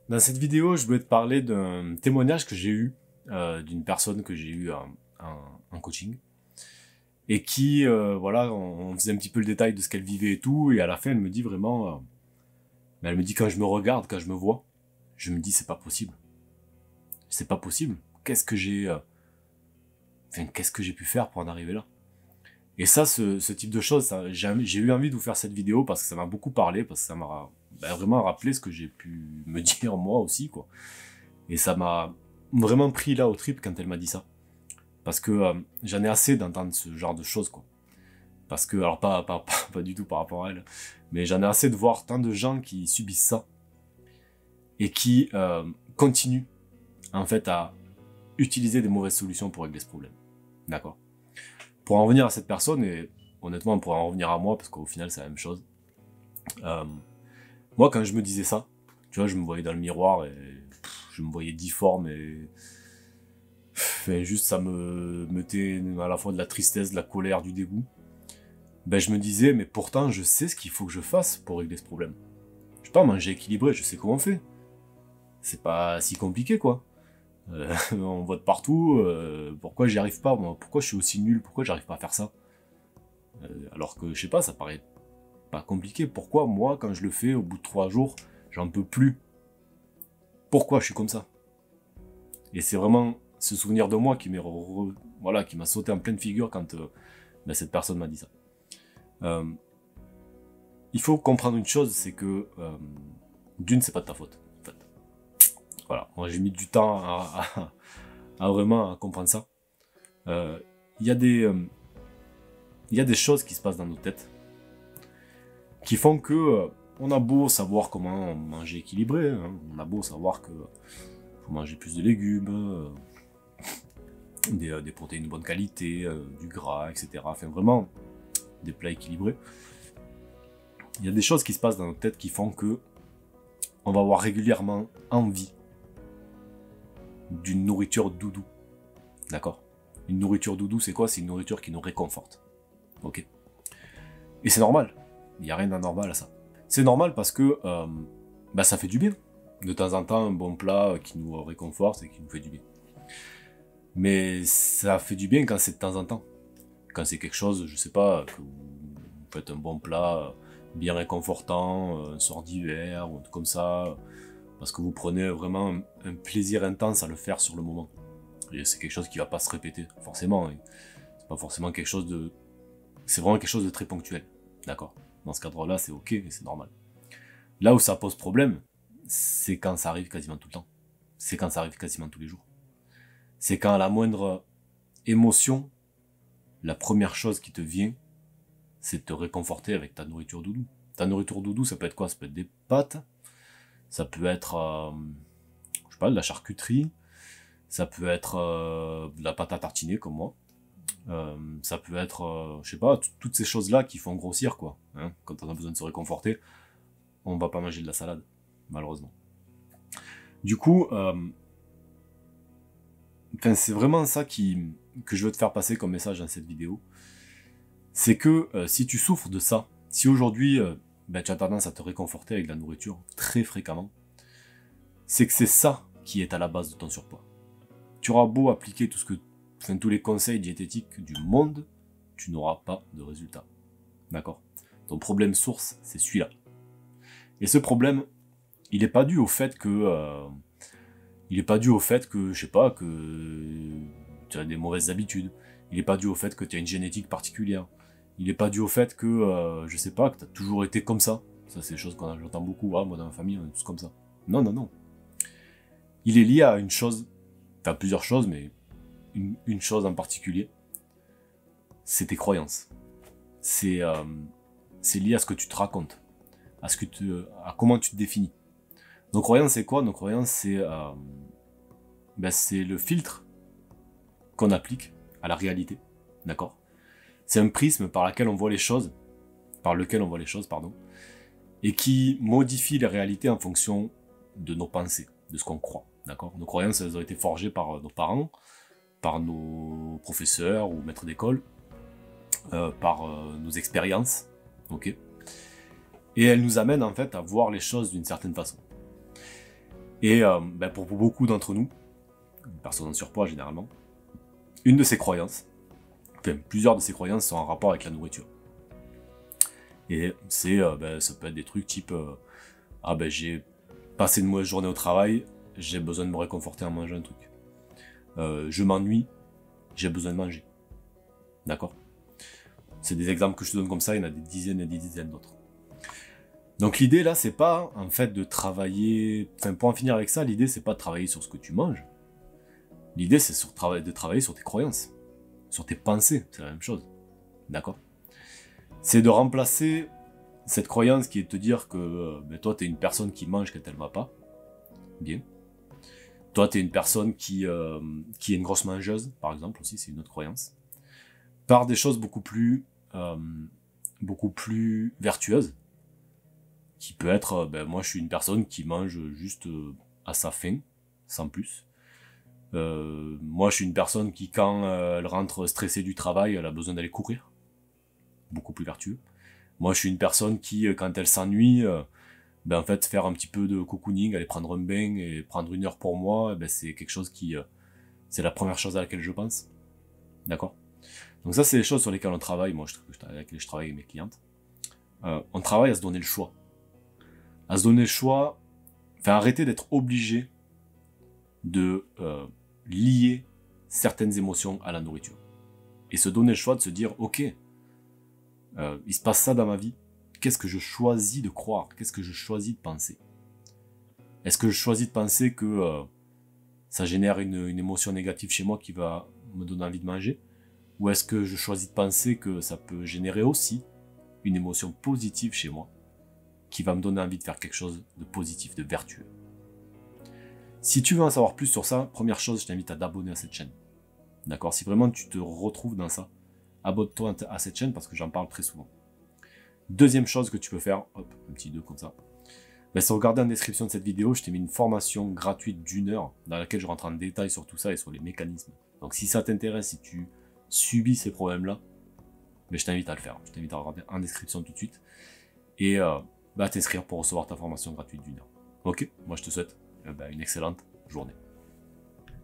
Dans cette vidéo, je voulais te parler d'un témoignage que j'ai eu d'une personne que j'ai eu en coaching et qui, voilà, on faisait un petit peu le détail de ce qu'elle vivait et tout, et à la fin, elle me dit vraiment, elle me dit quand je me regarde, quand je me vois, je me dis c'est pas possible, c'est pas possible. Qu'est-ce que j'ai pu faire pour en arriver là? Et ça, ce type de choses, j'ai eu envie de vous faire cette vidéo parce que ça m'a beaucoup parlé, parce que ça m'a vraiment rappelé ce que j'ai pu me dire moi aussi, quoi. Et ça m'a vraiment pris là au trip quand elle m'a dit ça. Parce que j'en ai assez d'entendre ce genre de choses, quoi. Parce que, alors pas du tout par rapport à elle, mais j'en ai assez de voir tant de gens qui subissent ça et qui continuent en fait à utiliser des mauvaises solutions pour régler ce problème. D'accord? Pour en revenir à cette personne, et honnêtement on pourrait en revenir à moi parce qu'au final c'est la même chose. Moi quand je me disais ça, tu vois, je me voyais dans le miroir et je me voyais difforme et juste ça me mettait à la fois de la tristesse, de la colère, du dégoût. Ben je me disais, mais pourtant je sais ce qu'il faut que je fasse pour régler ce problème. Je sais pas, manger équilibré, je sais comment on fait. C'est pas si compliqué, quoi. On vote partout, pourquoi j'y arrive pas, moi? Pourquoi je suis aussi nul? Pourquoi j'arrive pas à faire ça? Alors que, je sais pas, ça paraît pas compliqué. Pourquoi, moi, quand je le fais, au bout de 3 jours, j'en peux plus? Pourquoi je suis comme ça? Et c'est vraiment ce souvenir de moi qui voilà, qui m'a sauté en pleine figure quand cette personne m'a dit ça. Il faut comprendre une chose, c'est que d'une, c'est pas de ta faute. En fait. Voilà, moi j'ai mis du temps à vraiment à comprendre ça. Il y a des choses qui se passent dans nos têtes qui font que on a beau savoir comment manger équilibré, hein, on a beau savoir que faut manger plus de légumes, des protéines de bonne qualité, du gras, etc. Enfin vraiment des plats équilibrés. Il y a des choses qui se passent dans notre tête qui font que on va avoir régulièrement envie d'une nourriture doudou. D'accord? Une nourriture doudou, c'est quoi? C'est une nourriture qui nous réconforte. Ok? Et c'est normal. Il n'y a rien d'anormal à ça. C'est normal parce que ça fait du bien. De temps en temps, un bon plat qui nous réconforte et qui nous fait du bien. Mais ça fait du bien quand c'est de temps en temps. Quand c'est quelque chose, je sais pas, que vous faites un bon plat bien réconfortant, un soir d'hiver ou un truc comme ça, parce que vous prenez vraiment un plaisir intense à le faire sur le moment. Et c'est quelque chose qui va pas se répéter, forcément. C'est pas forcément quelque chose de... C'est vraiment quelque chose de très ponctuel. D'accord? Dans ce cadre-là, c'est ok, et c'est normal. Là où ça pose problème, c'est quand ça arrive quasiment tout le temps. C'est quand ça arrive quasiment tous les jours. C'est quand à la moindre émotion, la première chose qui te vient, c'est de te réconforter avec ta nourriture doudou. Ta nourriture doudou, ça peut être quoi? Ça peut être des pâtes, ça peut être, je sais pas, de la charcuterie, ça peut être de la pâte à tartiner comme moi, ça peut être, je sais pas, toutes ces choses-là qui font grossir, quoi. Hein, quand on a besoin de se réconforter, on va pas manger de la salade, malheureusement. Du coup, c'est vraiment ça que je veux te faire passer comme message dans cette vidéo. C'est que si tu souffres de ça, si aujourd'hui tu as tendance à te réconforter avec de la nourriture très fréquemment, c'est que c'est ça qui est à la base de ton surpoids. Tu auras beau appliquer tous les conseils diététiques du monde, tu n'auras pas de résultat. D'accord? Ton problème source, c'est celui-là. Et ce problème, il n'est pas dû au fait que... je sais pas, que tu as des mauvaises habitudes. Il n'est pas dû au fait que tu as une génétique particulière. Il n'est pas dû au fait que, je sais pas, que tu as toujours été comme ça. Ça, c'est des choses que j'entends beaucoup. Ah, moi, dans ma famille, on est tous comme ça. Non, non, non. Il est lié à une chose, enfin plusieurs choses, mais une chose en particulier. C'est tes croyances. C'est lié à ce que tu te racontes. À comment tu te définis. Nos croyances, c'est quoi? Nos croyances, c'est le filtre qu'on applique à la réalité, d'accord? C'est un prisme par lequel on voit les choses, pardon, et qui modifie la réalité en fonction de nos pensées, de ce qu'on croit, d'accord? Nos croyances, elles ont été forgées par nos parents, par nos professeurs ou maîtres d'école, par nos expériences, ok? Et elles nous amènent en fait à voir les choses d'une certaine façon. Et pour beaucoup d'entre nous, personnes en surpoids généralement, une de ces croyances, enfin plusieurs de ces croyances sont en rapport avec la nourriture. Et c'est, ça peut être des trucs type j'ai passé une mauvaise journée au travail, j'ai besoin de me réconforter en mangeant un truc. Je m'ennuie, j'ai besoin de manger. D'accord? C'est des exemples que je te donne comme ça, il y en a des dizaines et des dizaines d'autres. Donc l'idée là, c'est pas en fait de travailler, enfin pour en finir avec ça, l'idée c'est pas de travailler sur ce que tu manges. L'idée c'est de travailler sur tes croyances, sur tes pensées, c'est la même chose. D'accord? C'est de remplacer cette croyance qui est de te dire que toi t'es une personne qui mange quand elle va pas. Bien. Toi t'es une personne qui est une grosse mangeuse, par exemple aussi, c'est une autre croyance. Par des choses beaucoup plus vertueuses. Qui peut être, moi je suis une personne qui mange juste à sa faim, sans plus. Moi je suis une personne qui quand elle rentre stressée du travail, elle a besoin d'aller courir. Beaucoup plus vertueux. Moi je suis une personne qui, quand elle s'ennuie, en fait faire un petit peu de cocooning, aller prendre un bain et prendre 1 heure pour moi, c'est quelque chose qui... c'est la première chose à laquelle je pense. D'accord? Donc ça c'est les choses sur lesquelles on travaille, moi avec lesquelles je travaille avec mes clientes. On travaille à se donner le choix. À se donner le choix, arrêter d'être obligé de lier certaines émotions à la nourriture. Et se donner le choix de se dire, ok, il se passe ça dans ma vie, qu'est-ce que je choisis de croire? Qu'est-ce que je choisis de penser? Est-ce que je choisis de penser que ça génère une émotion négative chez moi qui va me donner envie de manger? Ou est-ce que je choisis de penser que ça peut générer aussi une émotion positive chez moi qui va me donner envie de faire quelque chose de positif, de vertueux? Si tu veux en savoir plus sur ça, première chose, je t'invite à t'abonner à cette chaîne. D'accord? Si vraiment tu te retrouves dans ça, abonne-toi à cette chaîne parce que j'en parle très souvent. Deuxième chose que tu peux faire, hop, un petit 2 comme ça, c'est regarder en description de cette vidéo, je t'ai mis une formation gratuite d'1 heure dans laquelle je rentre en détail sur tout ça et sur les mécanismes. Donc si ça t'intéresse, si tu subis ces problèmes-là, je t'invite à le faire. Je t'invite à regarder en description tout de suite et à t'inscrire pour recevoir ta formation gratuite d'1 heure. Ok? Moi je te souhaite une excellente journée.